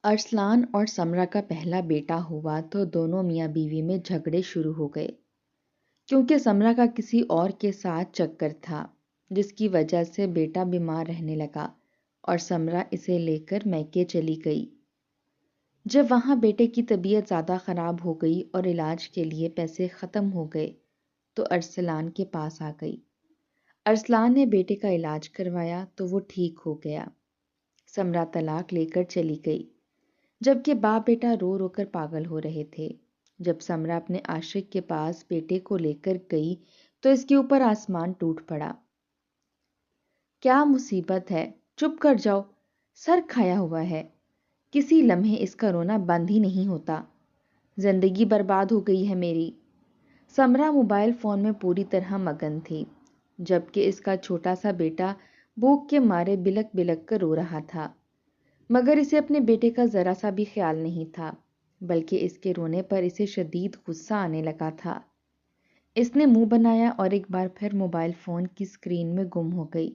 ارسلان اور سمرہ کا پہلا بیٹا ہوا تو دونوں میاں بیوی میں جھگڑے شروع ہو گئے، کیونکہ سمرہ کا کسی اور کے ساتھ چکر تھا، جس کی وجہ سے بیٹا بیمار رہنے لگا اور سمرہ اسے لے کر میکے چلی گئی۔ جب وہاں بیٹے کی طبیعت زیادہ خراب ہو گئی اور علاج کے لیے پیسے ختم ہو گئے تو ارسلان کے پاس آ گئی۔ ارسلان نے بیٹے کا علاج کروایا تو وہ ٹھیک ہو گیا۔ سمرہ طلاق لے کر چلی گئی، جبکہ باپ بیٹا رو رو کر پاگل ہو رہے تھے۔ جب سمرہ اپنے عاشق کے پاس بیٹے کو لے کر گئی تو اس کے اوپر آسمان ٹوٹ پڑا۔ کیا مصیبت ہے، چپ کر جاؤ، سر کھایا ہوا ہے۔ کسی لمحے اس کا رونا بند ہی نہیں ہوتا۔ زندگی برباد ہو گئی ہے میری۔ سمرہ موبائل فون میں پوری طرح مگن تھی، جبکہ اس کا چھوٹا سا بیٹا بھوک کے مارے بلک بلک کر رو رہا تھا، مگر اسے اپنے بیٹے کا ذرا سا بھی خیال نہیں تھا، بلکہ اس کے رونے پر اسے شدید غصہ آنے لگا تھا۔ اس نے منہ بنایا اور ایک بار پھر موبائل فون کی اسکرین میں گم ہو گئی۔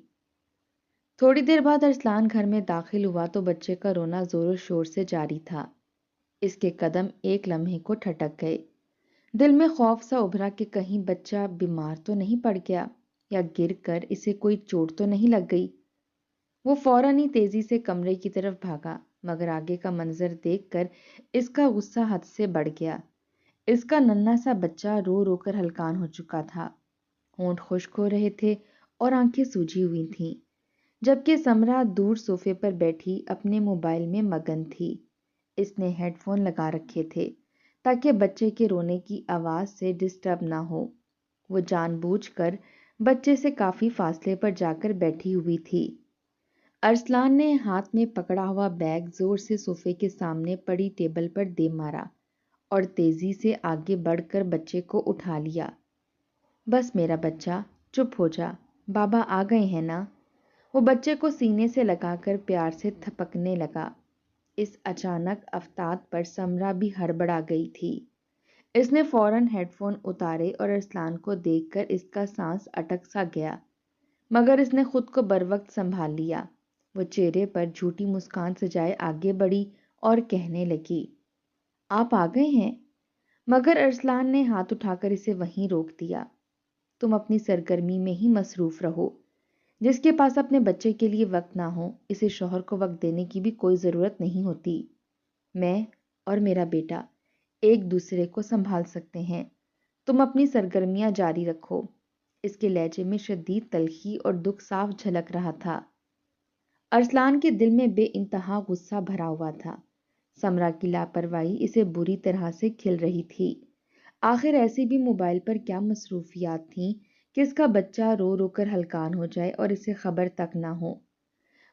تھوڑی دیر بعد ارسلان گھر میں داخل ہوا تو بچے کا رونا زور و شور سے جاری تھا۔ اس کے قدم ایک لمحے کو ٹھٹک گئے۔ دل میں خوف سا ابھرا کہ کہیں بچہ بیمار تو نہیں پڑ گیا یا گر کر اسے کوئی چوٹ تو نہیں لگ گئی۔ وہ فوراً ہی تیزی سے کمرے کی طرف بھاگا، مگر آگے کا منظر دیکھ کر اس کا غصہ حد سے بڑھ گیا۔ اس کا ننھا سا بچہ رو رو کر ہلکان ہو چکا تھا، ہونٹ خشک ہو رہے تھے اور آنکھیں سوجی ہوئی تھیں، جبکہ سمرہ دور صوفے پر بیٹھی اپنے موبائل میں مگن تھی۔ اس نے ہیڈ فون لگا رکھے تھے تاکہ بچے کے رونے کی آواز سے ڈسٹرب نہ ہو۔ وہ جان بوجھ کر بچے سے کافی فاصلے پر جا کر بیٹھی ہوئی تھی۔ ارسلان نے ہاتھ میں پکڑا ہوا بیگ زور سے صوفے کے سامنے پڑی ٹیبل پر دے مارا اور تیزی سے آگے بڑھ کر بچے کو اٹھا لیا۔ بس میرا بچہ، چپ ہو جا، بابا آ گئے ہیں نا۔ وہ بچے کو سینے سے لگا کر پیار سے تھپکنے لگا۔ اس اچانک افتاد پر سمرہ بھی ہڑبڑا گئی تھی۔ اس نے فوراً ہیڈ فون اتارے اور ارسلان کو دیکھ کر اس کا سانس اٹک سا گیا، مگر اس نے خود کو بروقت سنبھال لیا۔ وہ چہرے پر جھوٹی مسکان سجائے آگے بڑھی اور کہنے لگی، آپ آ گئے ہیں؟ مگر ارسلان نے ہاتھ اٹھا کر اسے وہیں روک دیا۔ تم اپنی سرگرمی میں ہی مصروف رہو۔ جس کے پاس اپنے بچے کے لیے وقت نہ ہو، اسے شوہر کو وقت دینے کی بھی کوئی ضرورت نہیں ہوتی۔ میں اور میرا بیٹا ایک دوسرے کو سنبھال سکتے ہیں، تم اپنی سرگرمیاں جاری رکھو۔ اس کے لہجے میں شدید تلخی اور دکھ صاف جھلک رہا تھا۔ ارسلان کے دل میں بے انتہا غصہ بھرا ہوا تھا۔ سمرہ کی لاپرواہی اسے بری طرح سے کھل رہی تھی۔ آخر ایسی بھی موبائل پر کیا مصروفیات تھیں کہ اس کا بچہ رو رو کر ہلکان ہو جائے اور اسے خبر تک نہ ہو۔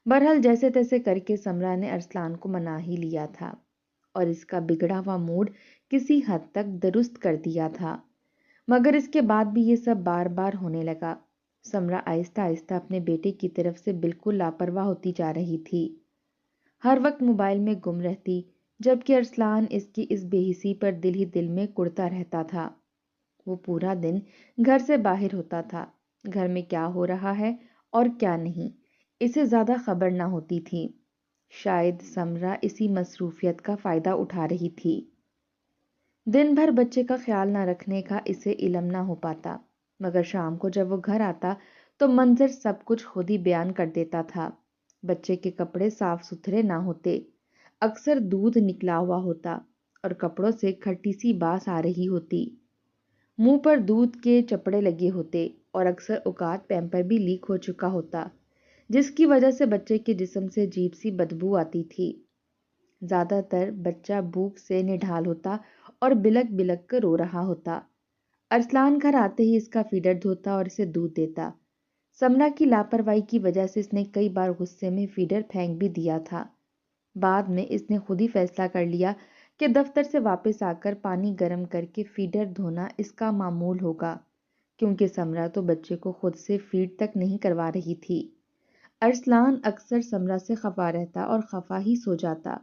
بہرحال جیسے تیسے کر کے سمرہ نے ارسلان کو منا ہی لیا تھا اور اس کا بگڑا ہوا موڈ کسی حد تک درست کر دیا تھا، مگر اس کے بعد بھی یہ سب بار بار ہونے لگا۔ سمرہ آہستہ آہستہ اپنے بیٹے کی طرف سے بالکل لاپرواہ ہوتی جا رہی تھی، ہر وقت موبائل میں گم رہتی، جبکہ ارسلان اس کی اس بے حسی پر دل ہی دل میں کڑتا رہتا تھا۔ وہ پورا دن گھر سے باہر ہوتا تھا، گھر میں کیا ہو رہا ہے اور کیا نہیں اسے زیادہ خبر نہ ہوتی تھی۔ شاید سمرہ اسی مصروفیت کا فائدہ اٹھا رہی تھی۔ دن بھر بچے کا خیال نہ رکھنے کا اسے علم نہ ہو پاتا، مگر شام کو جب وہ گھر آتا تو منظر سب کچھ خود ہی بیان کر دیتا تھا۔ بچے کے کپڑے صاف ستھرے نہ ہوتے، اکثر دودھ نکلا ہوا ہوتا اور کپڑوں سے کھٹی سی باس آ رہی ہوتی، منہ پر دودھ کے چپڑے لگے ہوتے اور اکثر اوقات پیمپر بھی لیک ہو چکا ہوتا، جس کی وجہ سے بچے کے جسم سے عجیب سی بدبو آتی تھی۔ زیادہ تر بچہ بھوک سے نڈھال ہوتا اور بلک بلک کر رو رہا ہوتا۔ ارسلان گھر آتے ہی اس کا فیڈر دھوتا اور اسے دودھ دیتا۔ سمرہ کی لاپرواہی کی وجہ سے اس نے کئی بار غصے میں فیڈر پھینک بھی دیا تھا۔ بعد میں اس نے خود ہی فیصلہ کر لیا کہ دفتر سے واپس آ کر پانی گرم کر کے فیڈر دھونا اس کا معمول ہوگا، کیونکہ سمرہ تو بچے کو خود سے فیڈ تک نہیں کروا رہی تھی۔ ارسلان اکثر سمرہ سے خفا رہتا اور خفا ہی سو جاتا،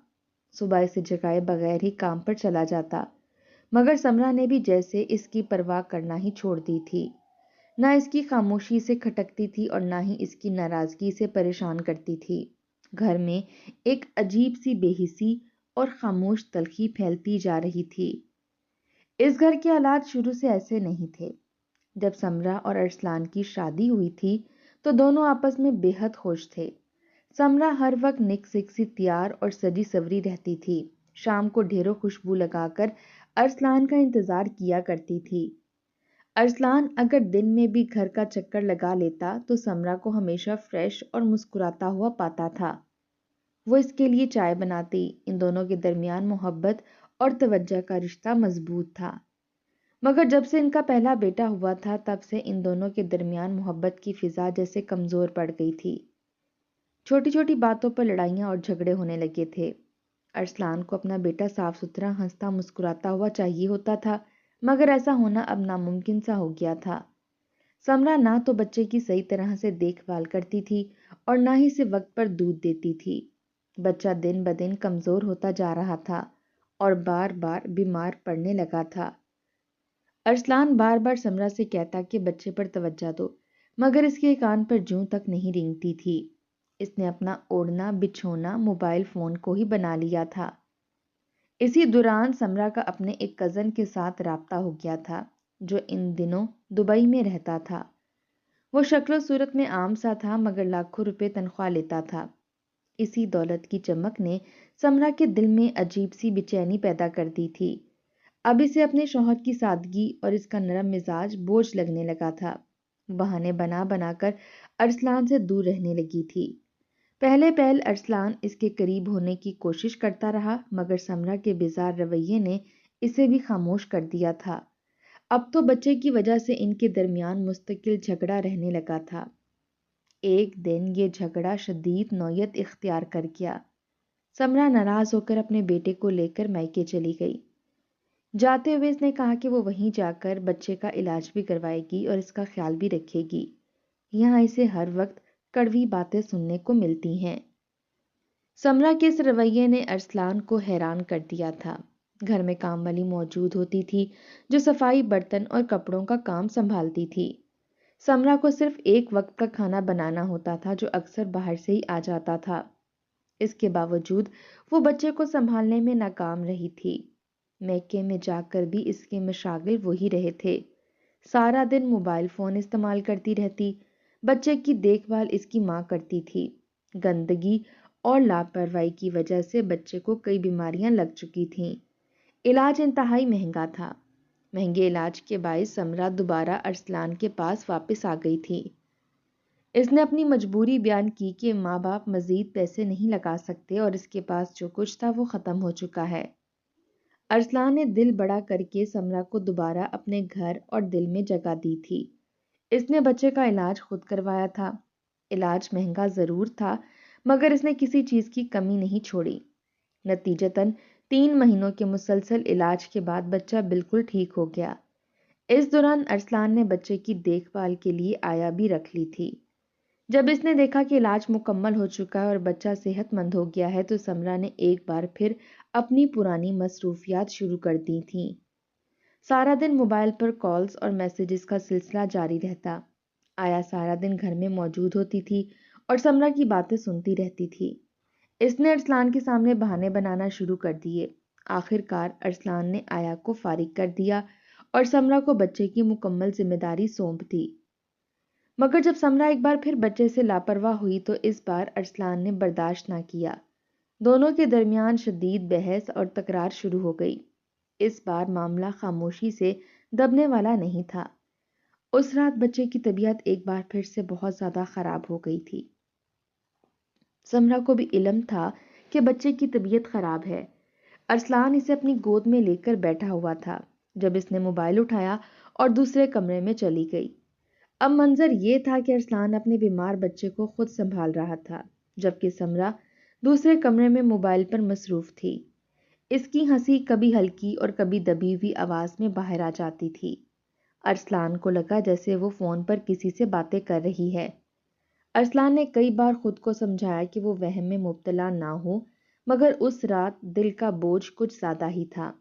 صبح اسے جگائے بغیر ہی کام پر چلا جاتا، مگر سمرہ نے بھی جیسے اس کی پرواہ کرنا ہی چھوڑ دی تھی۔ نہ اس کی خاموشی سے کھٹکتی تھی اور نہ ہی اس کی ناراضگی سے پریشان کرتی تھی۔ گھر میں ایک عجیب سی بے حسی اور خاموش تلخی پھیلتی جا رہی تھی۔ اس گھر کے حالات شروع سے ایسے نہیں تھے۔ جب سمرا اور ارسلان کی شادی ہوئی تھی تو دونوں آپس میں بے حد خوش تھے۔ سمرا ہر وقت نک سک سی تیار اور سجی سوری رہتی تھی۔ شام کو ڈھیروں خوشبو لگا کر ارسلان کا انتظار کیا کرتی تھی۔ ارسلان اگر دن میں بھی گھر کا چکر لگا لیتا تو سمرا کو ہمیشہ فریش اور مسکراتا ہوا پاتا تھا۔ وہ اس کے لیے چائے بناتی۔ ان دونوں کے درمیان محبت اور توجہ کا رشتہ مضبوط تھا، مگر جب سے ان کا پہلا بیٹا ہوا تھا تب سے ان دونوں کے درمیان محبت کی فضا جیسے کمزور پڑ گئی تھی۔ چھوٹی چھوٹی باتوں پر لڑائیاں اور جھگڑے ہونے لگے تھے۔ ارسلان کو اپنا بیٹا صاف ستھرا ہنستا مسکراتا ہوا چاہیے ہوتا تھا، مگر ایسا ہونا اب ناممکن سا ہو گیا تھا۔ سمرا نہ تو بچے کی صحیح طرح سے دیکھ بھال کرتی تھی اور نہ ہی اسے وقت پر دودھ دیتی تھی۔ بچہ دن بدن کمزور ہوتا جا رہا تھا اور بار بار بیمار پڑنے لگا تھا۔ ارسلان بار بار سمرا سے کہتا کہ بچے پر توجہ دو، مگر اس کے کان پر جوں تک نہیں رینگتی تھی۔ اس نے اپنا اوڑھنا بچھونا موبائل فون کو ہی بنا لیا تھا۔ اسی دوران سمرا کا اپنے ایک کزن کے ساتھ رابطہ ہو گیا تھا جو ان دنوں دبئی میں رہتا تھا۔ وہ شکل و صورت میں عام سا تھا مگر لاکھوں روپے تنخواہ لیتا تھا۔ اسی دولت کی چمک نے سمرا کے دل میں عجیب سی بے چینی پیدا کر دی تھی۔ اب اسے اپنے شوہر کی سادگی اور اس کا نرم مزاج بوجھ لگنے لگا تھا۔ بہانے بنا بنا کر ارسلان سے دور رہنے لگی تھی۔ پہلے پہل ارسلان اس کے قریب ہونے کی کوشش کرتا رہا مگر سمرا کے بیزار رویے نے اسے بھی خاموش کر دیا تھا۔ اب تو بچے کی وجہ سے ان کے درمیان مستقل جھگڑا رہنے لگا تھا۔ ایک دن یہ جھگڑا شدید نوعیت اختیار کر گیا۔ سمرا ناراض ہو کر اپنے بیٹے کو لے کر میکے چلی گئی۔ جاتے ہوئے اس نے کہا کہ وہ وہیں جا کر بچے کا علاج بھی کروائے گی اور اس کا خیال بھی رکھے گی۔ یہاں اسے ہر وقت کڑوی باتیں سننے کو ملتی ہیں۔ سمرا کے اس رویے نے ارسلان کو حیران کر دیا تھا۔ گھر میں کام والی موجود ہوتی تھی جو صفائی برتن اور کپڑوں کا کام سنبھالتی تھی۔ سمرا کو صرف ایک وقت کا کھانا بنانا ہوتا تھا جو اکثر باہر سے ہی آ جاتا تھا۔ اس کے باوجود وہ بچے کو سنبھالنے میں ناکام رہی تھی۔ میکے میں جا کر بھی اس کے مشاغل وہی رہے تھے۔ سارا دن موبائل فون استعمال کرتی رہتی۔ بچے کی دیکھ بھال اس کی ماں کرتی تھی۔ گندگی اور لاپرواہی کی وجہ سے بچے کو کئی بیماریاں لگ چکی تھیں۔ علاج انتہائی مہنگا تھا۔ مہنگے علاج کے باعث سمرا دوبارہ ارسلان کے پاس واپس آ گئی تھی۔ اس نے اپنی مجبوری بیان کی کہ ماں باپ مزید پیسے نہیں لگا سکتے اور اس کے پاس جو کچھ تھا وہ ختم ہو چکا ہے۔ ارسلان نے دل بڑا کر کے سمرا کو دوبارہ اپنے گھر اور دل میں جگہ دی تھی۔ اس نے بچے کا علاج خود کروایا تھا۔ علاج مہنگا ضرور تھا مگر اس نے کسی چیز کی کمی نہیں چھوڑی۔ نتیجتاً 3 مہینوں کے مسلسل علاج کے بعد بچہ بالکل ٹھیک ہو گیا۔ اس دوران ارسلان نے بچے کی دیکھ بھال کے لیے آیا بھی رکھ لی تھی۔ جب اس نے دیکھا کہ علاج مکمل ہو چکا ہے اور بچہ صحت مند ہو گیا ہے تو سمرا نے ایک بار پھر اپنی پرانی مصروفیات شروع کر دی تھیں۔ سارا دن موبائل پر کالز اور میسیجز کا سلسلہ جاری رہتا۔ آیا سارا دن گھر میں موجود ہوتی تھی اور سمرا کی باتیں سنتی رہتی تھی۔ اس نے ارسلان کے سامنے بہانے بنانا شروع کر دیے۔ آخر کار ارسلان نے آیا کو فارغ کر دیا اور سمرا کو بچے کی مکمل ذمہ داری سونپ دی۔ مگر جب سمرا ایک بار پھر بچے سے لاپرواہ ہوئی تو اس بار ارسلان نے برداشت نہ کیا۔ دونوں کے درمیان شدید بحث اور تکرار شروع ہو گئی۔ اس بار معاملہ خاموشی سے دبنے والا نہیں تھا۔ اس رات بچے کی طبیعت ایک بار پھر سے بہت زیادہ خراب ہو گئی تھی۔ سمرا کو بھی علم تھا کہ بچے کی طبیعت خراب ہے۔ ارسلان اسے اپنی گود میں لے کر بیٹھا ہوا تھا جب اس نے موبائل اٹھایا اور دوسرے کمرے میں چلی گئی۔ اب منظر یہ تھا کہ ارسلان اپنے بیمار بچے کو خود سنبھال رہا تھا جبکہ سمرا دوسرے کمرے میں موبائل پر مصروف تھی۔ اس کی ہنسی کبھی ہلکی اور کبھی دبی ہوئی آواز میں باہر آ جاتی تھی۔ ارسلان کو لگا جیسے وہ فون پر کسی سے باتیں کر رہی ہے۔ ارسلان نے کئی بار خود کو سمجھایا کہ وہ وہم میں مبتلا نہ ہو مگر اس رات دل کا بوجھ کچھ زیادہ ہی تھا۔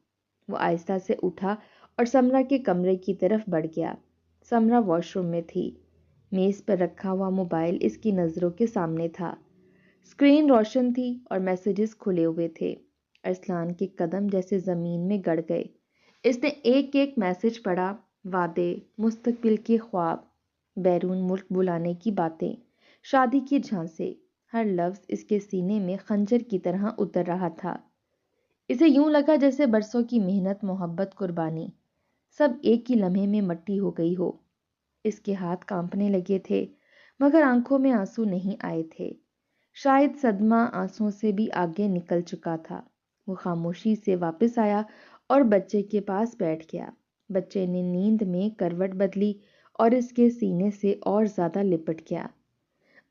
وہ آہستہ سے اٹھا اور سمرا کے کمرے کی طرف بڑھ گیا۔ سمرا واش روم میں تھی۔ میز پر رکھا ہوا موبائل اس کی نظروں کے سامنے تھا۔ اسکرین روشن تھی اور میسیجز کھلے ہوئے تھے۔ ارسلان کے قدم جیسے زمین میں گڑ گئے۔ اس نے ایک ایک میسج پڑھا، وعدے، مستقبل کے خواب، بیرون ملک بلانے کی باتیں، شادی کے جھانسے۔ ہر لفظ اس کے سینے میں خنجر کی طرح اتر رہا تھا۔ اسے یوں لگا جیسے برسوں کی محنت، محبت، قربانی سب ایک ہی لمحے میں مٹی ہو گئی ہو۔ اس کے ہاتھ کانپنے لگے تھے مگر آنکھوں میں آنسو نہیں آئے تھے۔ شاید صدمہ آنسوں سے بھی آگے نکل چکا تھا۔ وہ خاموشی سے واپس آیا اور بچے کے پاس بیٹھ گیا۔ بچے نے نیند میں کروٹ بدلی اور اس کے سینے سے اور زیادہ لپٹ گیا۔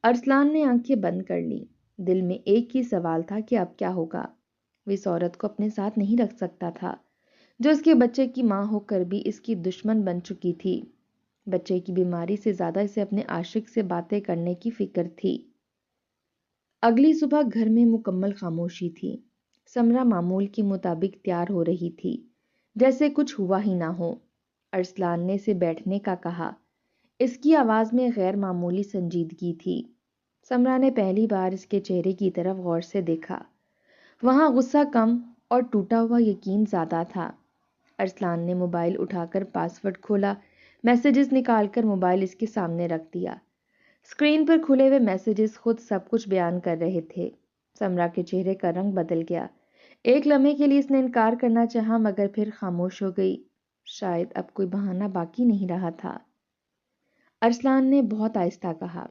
ارسلان نے آنکھیں بند کر لی۔ دل میں ایک ہی سوال تھا کہ اب کیا ہوگا۔ وہ اس عورت کو اپنے ساتھ نہیں رکھ سکتا تھا جو اس کے بچے کی ماں ہو کر بھی اس کی دشمن بن چکی تھی۔ بچے کی بیماری سے زیادہ اسے اپنے عاشق سے باتیں کرنے کی فکر تھی۔ اگلی صبح گھر میں مکمل خاموشی تھی۔ سمرا معمول کے مطابق تیار ہو رہی تھی جیسے کچھ ہوا ہی نہ ہو۔ ارسلان نے اسے بیٹھنے کا کہا۔ اس کی آواز میں غیر معمولی سنجیدگی تھی۔ سمرا نے پہلی بار اس کے چہرے کی طرف غور سے دیکھا۔ وہاں غصہ کم اور ٹوٹا ہوا یقین زیادہ تھا۔ ارسلان نے موبائل اٹھا کر پاس ورڈ کھولا، میسیجز نکال کر موبائل اس کے سامنے رکھ دیا۔ اسکرین پر کھلے ہوئے میسیجز خود سب کچھ بیان کر رہے تھے۔ سمرا کے چہرے کا رنگ بدل گیا۔ ایک لمحے کے لیے اس نے انکار کرنا چاہا مگر پھر خاموش ہو گئی۔ شاید اب کوئی بہانہ باقی نہیں رہا تھا۔ ارسلان نے بہت آہستہ کہا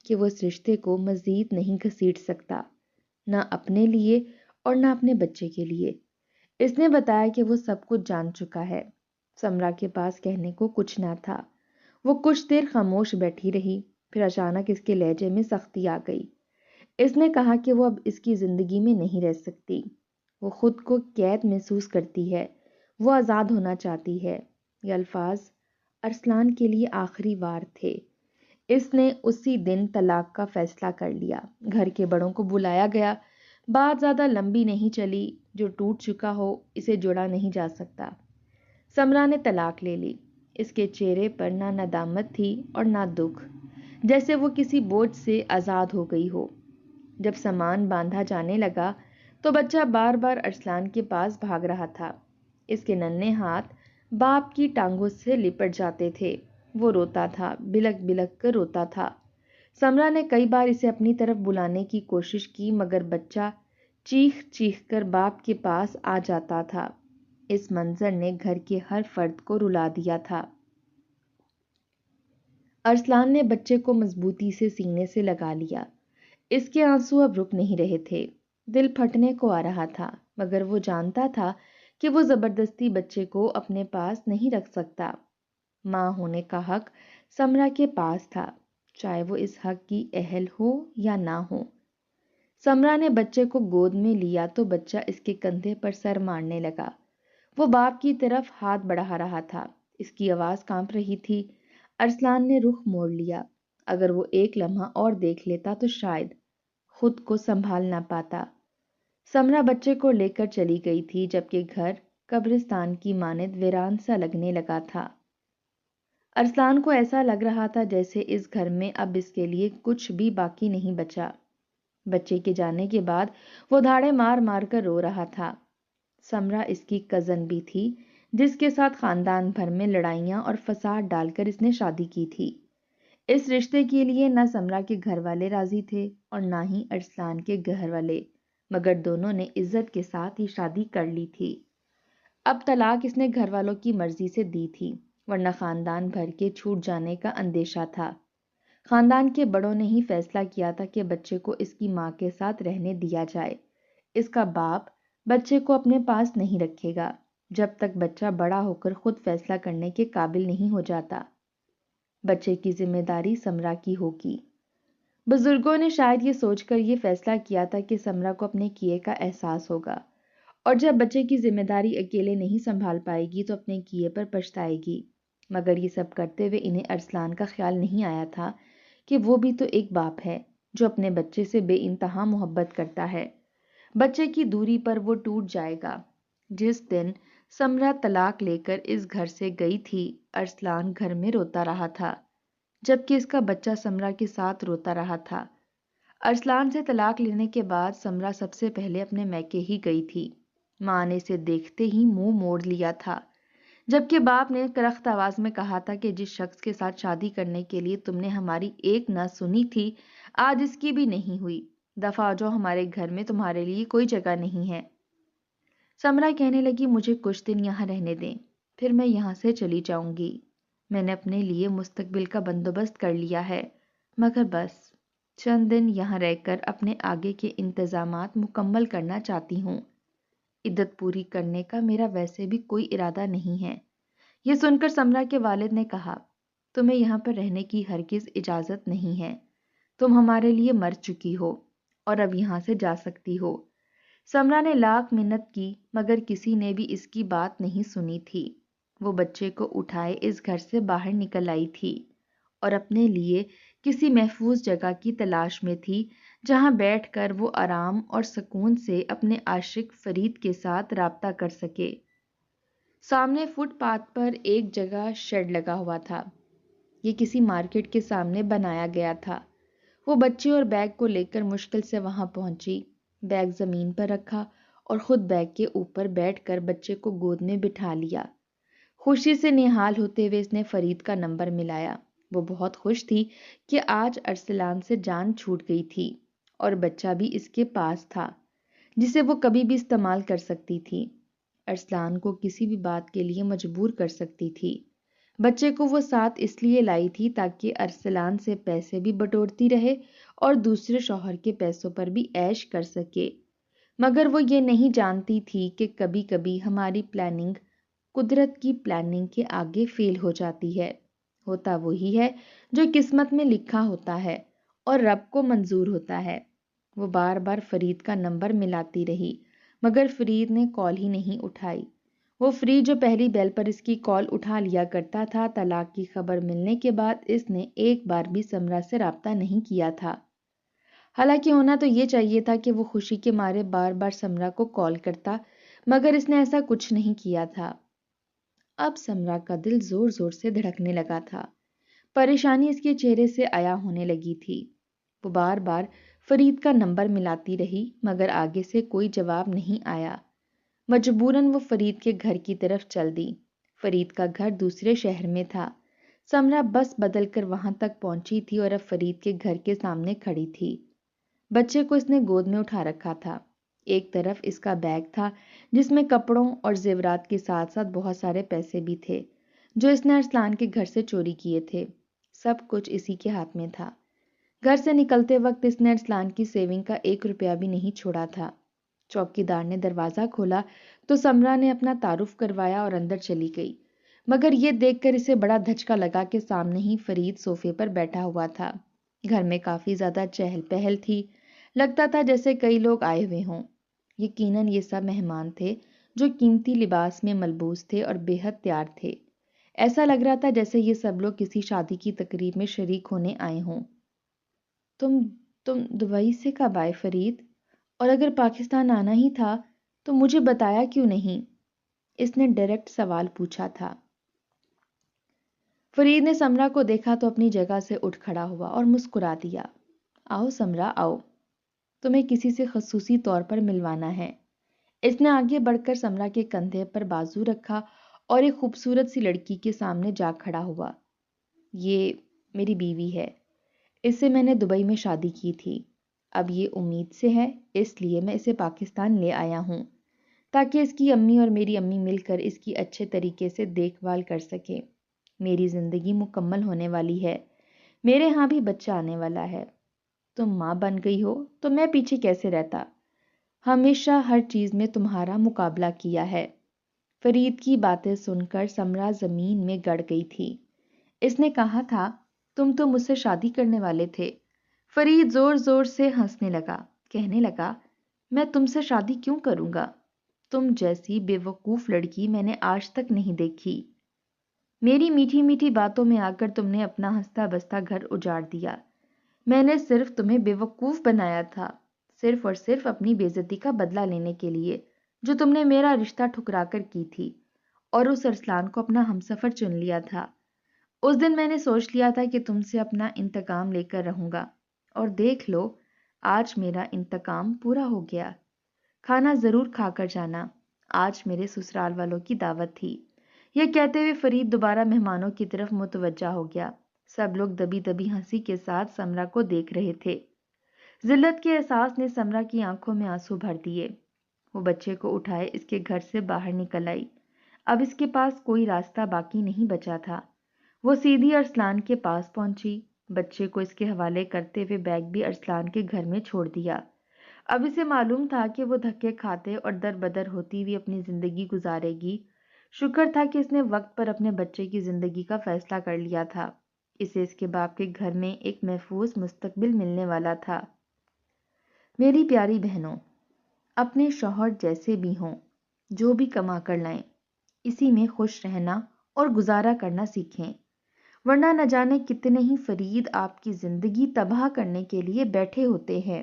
کہ وہ اس رشتے کو مزید نہیں گھسیٹ سکتا، نہ اپنے لیے اور نہ اپنے بچے کے لیے۔ اس نے بتایا کہ وہ سب کچھ جان چکا ہے۔ سمرا کے پاس کہنے کو کچھ نہ تھا۔ وہ کچھ دیر خاموش بیٹھی رہی، پھر اچانک اس کے لہجے میں سختی آ گئی۔ اس نے کہا کہ وہ اب اس کی زندگی میں نہیں رہ سکتی۔ وہ خود کو قید محسوس کرتی ہے، وہ آزاد ہونا چاہتی ہے۔ یہ الفاظ ارسلان کے لیے آخری وار تھے۔ اس نے اسی دن طلاق کا فیصلہ کر لیا۔ گھر کے بڑوں کو بلایا گیا۔ بات زیادہ لمبی نہیں چلی۔ جو ٹوٹ چکا ہو اسے جوڑا نہیں جا سکتا۔ سمرا نے طلاق لے لی۔ اس کے چہرے پر نہ ندامت تھی اور نہ دکھ، جیسے وہ کسی بوجھ سے آزاد ہو گئی ہو۔ جب سامان باندھا جانے لگا تو بچہ بار بار ارسلان کے پاس بھاگ رہا تھا۔ اس کے ننھے ہاتھ باپ کی ٹانگوں سے لپٹ جاتے تھے۔ وہ روتا تھا، بلک بلک کر روتا تھا۔ سمرا نے کئی بار اسے اپنی طرف بلانے کی کوشش کی مگر بچہ چیخ چیخ کر باپ کے پاس آ جاتا تھا۔ اس منظر نے گھر کے ہر فرد کو رلا دیا تھا۔ ارسلان نے بچے کو مضبوطی سے سینے سے لگا لیا۔ اس کے آنسو اب رک نہیں رہے تھے۔ دل پھٹنے کو آ رہا تھا مگر وہ جانتا تھا کہ وہ زبردستی بچے کو اپنے پاس نہیں رکھ سکتا۔ ماں ہونے کا حق سمرا کے پاس تھا، چاہے وہ اس حق کی اہل ہو یا نہ ہو۔ سمرا نے بچے کو گود میں لیا تو بچہ اس کے کندھے پر سر مارنے لگا۔ وہ باپ کی طرف ہاتھ بڑھا رہا تھا۔ اس کی آواز کانپ رہی تھی۔ ارسلان نے رخ موڑ لیا۔ اگر وہ ایک لمحہ اور دیکھ لیتا تو شاید خود کو سنبھال نہ پاتا۔ سمرا بچے کو لے کر چلی گئی تھی جبکہ گھر قبرستان کی مانند ویران سا لگنے لگا تھا۔ ارسلان کو ایسا لگ رہا تھا جیسے اس گھر میں اب اس کے لیے کچھ بھی باقی نہیں بچا۔ بچے کے جانے کے بعد وہ دھاڑے مار مار کر رو رہا تھا۔ سمرا اس کی کزن بھی تھی جس کے ساتھ خاندان بھر میں لڑائیاں اور فساد ڈال کر اس نے شادی کی تھی۔ اس رشتے کے لیے نہ سمرا کے گھر والے راضی تھے اور نہ ہی ارسلان کے گھر والے، مگر دونوں نے عزت کے ساتھ ہی شادی کر لی تھی۔ اب طلاق اس نے گھر والوں کی مرضی سے دی تھی ورنہ خاندان بھر کے چھوٹ جانے کا اندیشہ تھا۔ خاندان کے بڑوں نے ہی فیصلہ کیا تھا کہ بچے کو اس کی ماں کے ساتھ رہنے دیا جائے۔ اس کا باپ بچے کو اپنے پاس نہیں رکھے گا جب تک بچہ بڑا ہو کر خود فیصلہ کرنے کے قابل نہیں ہو جاتا۔ بچے کی ذمہ داری سمرا کی ہوگی۔ بزرگوں نے شاید یہ سوچ کر یہ فیصلہ کیا تھا کہ سمرا کو اپنے کیے کا احساس ہوگا اور جب بچے کی ذمہ داری اکیلے نہیں سنبھال پائے گی تو اپنے کیے پر پچھتائے گی۔ مگر یہ سب کرتے ہوئے انہیں ارسلان کا خیال نہیں آیا تھا کہ وہ بھی تو ایک باپ ہے جو اپنے بچے سے بے انتہا محبت کرتا ہے۔ بچے کی دوری پر وہ ٹوٹ جائے گا۔ جس دن سمرا طلاق لے کر اس گھر سے گئی تھی، ارسلان گھر میں روتا رہا تھا جبکہ اس کا بچہ سمرا کے ساتھ روتا رہا تھا۔ ارسلان سے طلاق لینے کے بعد سمرا سب سے پہلے اپنے میکے ہی گئی تھی۔ ماں نے اسے دیکھتے ہی منہ موڑ لیا تھا، جبکہ باپ نے کرخت آواز میں کہا تھا کہ جس شخص کے ساتھ شادی کرنے کے لیے تم نے ہماری ایک نہ سنی تھی، آج اس کی بھی نہیں ہوئی۔ دفعہ ہو جاؤ، ہمارے گھر میں تمہارے لیے کوئی جگہ نہیں ہے۔ سمرا کہنے لگی، مجھے کچھ دن یہاں رہنے دیں، پھر میں یہاں سے چلی جاؤں گی۔ میں نے اپنے لیے مستقبل کا بندوبست کر لیا ہے، مگر بس چند دن یہاں رہ کر اپنے آگے کے انتظامات مکمل کرنا چاہتی ہوں۔ عدت پوری کرنے کا میرا ویسے بھی کوئی ارادہ نہیں ہے۔ یہ سن کر سمرا کے والد نے کہا، تمہیں یہاں پر رہنے کی ہرگز اجازت نہیں ہے۔ تم ہمارے لیے مر چکی ہو اور اب یہاں سے جا سکتی ہو۔ سمرا نے لاکھ منت کی مگر کسی نے بھی اس کی بات نہیں سنی تھی۔ وہ بچے کو اٹھائے اس گھر سے باہر نکل آئی تھی اور اپنے لیے کسی محفوظ جگہ کی تلاش میں تھی جہاں بیٹھ کر وہ آرام اور سکون سے اپنے عاشق فرید کے ساتھ رابطہ کر سکے۔ سامنے فٹ پاتھ پر ایک جگہ شیڈ لگا ہوا تھا۔ یہ کسی مارکیٹ کے سامنے بنایا گیا تھا۔ وہ بچے اور بیگ کو لے کر مشکل سے وہاں پہنچی، بیگ زمین پر رکھا اور خود بیگ کے اوپر بیٹھ کر بچے کو گود میں بٹھا لیا۔ خوشی سے نہال ہوتے ہوئے اس نے فرید کا نمبر ملایا۔ وہ بہت خوش تھی کہ آج ارسلان سے جان چھوٹ گئی تھی اور بچہ بھی اس کے پاس تھا جسے وہ کبھی بھی استعمال کر سکتی تھی۔ ارسلان کو کسی بھی بات کے لیے مجبور کر سکتی تھی۔ بچے کو وہ ساتھ اس لیے لائی تھی تاکہ ارسلان سے پیسے بھی بٹورتی رہے اور دوسرے شوہر کے پیسوں پر بھی عیش کر سکے۔ مگر وہ یہ نہیں جانتی تھی کہ کبھی کبھی ہماری پلاننگ قدرت کی پلاننگ کے آگے فیل ہو جاتی ہے۔ ہوتا وہی ہے جو قسمت میں لکھا ہوتا ہے اور رب کو منظور ہوتا ہے۔ وہ بار بار فرید کا نمبر ملاتی رہی مگر فرید نے کال ہی نہیں اٹھائی۔ وہ فرید جو پہلی بیل پر اس کی کال اٹھا لیا کرتا تھا، طلاق کی خبر ملنے کے بعد اس نے ایک بار بھی سمرا سے رابطہ نہیں کیا تھا۔ حالانکہ ہونا تو یہ چاہیے تھا کہ وہ خوشی کے مارے بار بار سمرا کو کال کرتا، مگر اس نے ایسا کچھ نہیں کیا تھا۔ اب سمرا کا دل زور زور سے دھڑکنے لگا تھا۔ پریشانی اس کے چہرے سے عیاں ہونے لگی تھی۔ وہ بار بار فرید کا نمبر ملاتی رہی مگر آگے سے کوئی جواب نہیں آیا۔ مجبوراً وہ فرید کے گھر کی طرف چل دی۔ فرید کا گھر دوسرے شہر میں تھا۔ سمرا بس بدل کر وہاں تک پہنچی تھی اور اب فرید کے گھر کے سامنے کھڑی تھی۔ بچے کو اس نے گود میں اٹھا رکھا تھا۔ ایک طرف اس کا بیگ تھا جس میں کپڑوں اور زیورات کے ساتھ ساتھ بہت سارے پیسے بھی تھے جو اس نے ارسلان کے گھر سے چوری کیے تھے۔ سب کچھ اسی کے ہاتھ میں تھا۔ گھر سے نکلتے وقت اس نے ارسلان کی سیونگ کا 1 روپیہ بھی نہیں چھوڑا تھا۔ چوکیدار نے دروازہ کھولا تو سمرا نے اپنا تعارف کروایا اور اندر چلی گئی، مگر یہ دیکھ کر اسے بڑا دھچکا لگا کہ سامنے ہی فرید صوفے پر بیٹھا ہوا تھا۔ گھر میں کافی زیادہ چہل پہل تھی، لگتا تھا جیسے کئی لوگ آئے ہوئے ہوں۔ یقیناً یہ سب مہمان تھے جو قیمتی لباس میں ملبوس تھے اور بے حد تیار تھے۔ ایسا لگ رہا تھا جیسے یہ سب لوگ کسی شادی کی تقریب میں شریک ہونے آئے ہوں۔ تم دبئی سے کب آئے فرید؟ اور اگر پاکستان آنا ہی تھا تو مجھے بتایا کیوں نہیں؟ اس نے ڈائریکٹ سوال پوچھا تھا۔ فرید نے سمرا کو دیکھا تو اپنی جگہ سے اٹھ کھڑا ہوا اور مسکرا دیا۔ آؤ سمرا آؤ، تمہیں کسی سے خصوصی طور پر ملوانا ہے۔ اس نے آگے بڑھ کر سمرا کے کندھے پر بازو رکھا اور ایک خوبصورت سی لڑکی کے سامنے جا کھڑا ہوا۔ یہ میری بیوی ہے، اس سے میں نے دبئی میں شادی کی تھی۔ اب یہ امید سے ہے، اس لیے میں اسے پاکستان لے آیا ہوں تاکہ اس کی امی اور میری امی مل کر اس کی اچھے طریقے سے دیکھ بھال کر سکیں۔ میری زندگی مکمل ہونے والی ہے، میرے ہاں بھی بچہ آنے والا ہے۔ تم ماں بن گئی ہو تو میں پیچھے کیسے رہتا؟ ہمیشہ ہر چیز میں تمہارا مقابلہ کیا ہے۔ فرید کی باتیں سن کر سمرا زمین میں گڑ گئی تھی۔ اس نے کہا تھا تم تو مجھ سے شادی کرنے والے تھے۔ فرید زور زور سے ہنسنے لگا، کہنے لگا میں تم سے شادی کیوں کروں گا؟ تم جیسی بے وقوف لڑکی میں نے آج تک نہیں دیکھی۔ میری میٹھی میٹھی باتوں میں آ کر تم نے اپنا ہنستا بستا گھر اجاڑ دیا۔ میں نے صرف تمہیں بے وقوف بنایا تھا، صرف اور صرف اپنی بے عزتی کا بدلہ لینے کے لیے جو تم نے میرا رشتہ ٹھکرا کر کی تھی اور اس ارسلان کو اپنا ہمسفر چن لیا تھا۔ اس دن میں نے سوچ لیا تھا کہ تم سے اپنا انتقام لے کر رہوں گا، اور دیکھ لو آج میرا انتقام پورا ہو گیا۔ کھانا ضرور کھا کر جانا، آج میرے سسرال والوں کی دعوت تھی۔ یہ کہتے ہوئے فرید دوبارہ مہمانوں کی طرف متوجہ ہو گیا۔ سب لوگ دبی دبی ہنسی کے ساتھ سمرا کو دیکھ رہے تھے۔ ذلت کے احساس نے سمرا کی آنکھوں میں آنسو بھر دیے۔ وہ بچے کو اٹھائے اس کے گھر سے باہر نکل آئی۔ اب اس کے پاس کوئی راستہ باقی نہیں بچا تھا۔ وہ سیدھی ارسلان کے پاس پہنچی، بچے کو اس کے حوالے کرتے ہوئے بیگ بھی ارسلان کے گھر میں چھوڑ دیا۔ اب اسے معلوم تھا کہ وہ دھکے کھاتے اور در بدر ہوتی ہوئی اپنی زندگی گزارے گی۔ شکر تھا کہ اس نے وقت پر اپنے بچے کی زندگی کا فیصلہ کر لیا تھا۔ اسے اس کے باپ کے گھر میں ایک محفوظ مستقبل ملنے والا تھا۔ میری پیاری بہنوں، اپنے شوہر جیسے بھی ہوں، جو بھی کما کر لائیں، اسی میں خوش رہنا اور گزارا کرنا سیکھیں، ورنہ نہ جانے کتنے ہی فرید آپ کی زندگی تباہ کرنے کے لیے بیٹھے ہوتے ہیں۔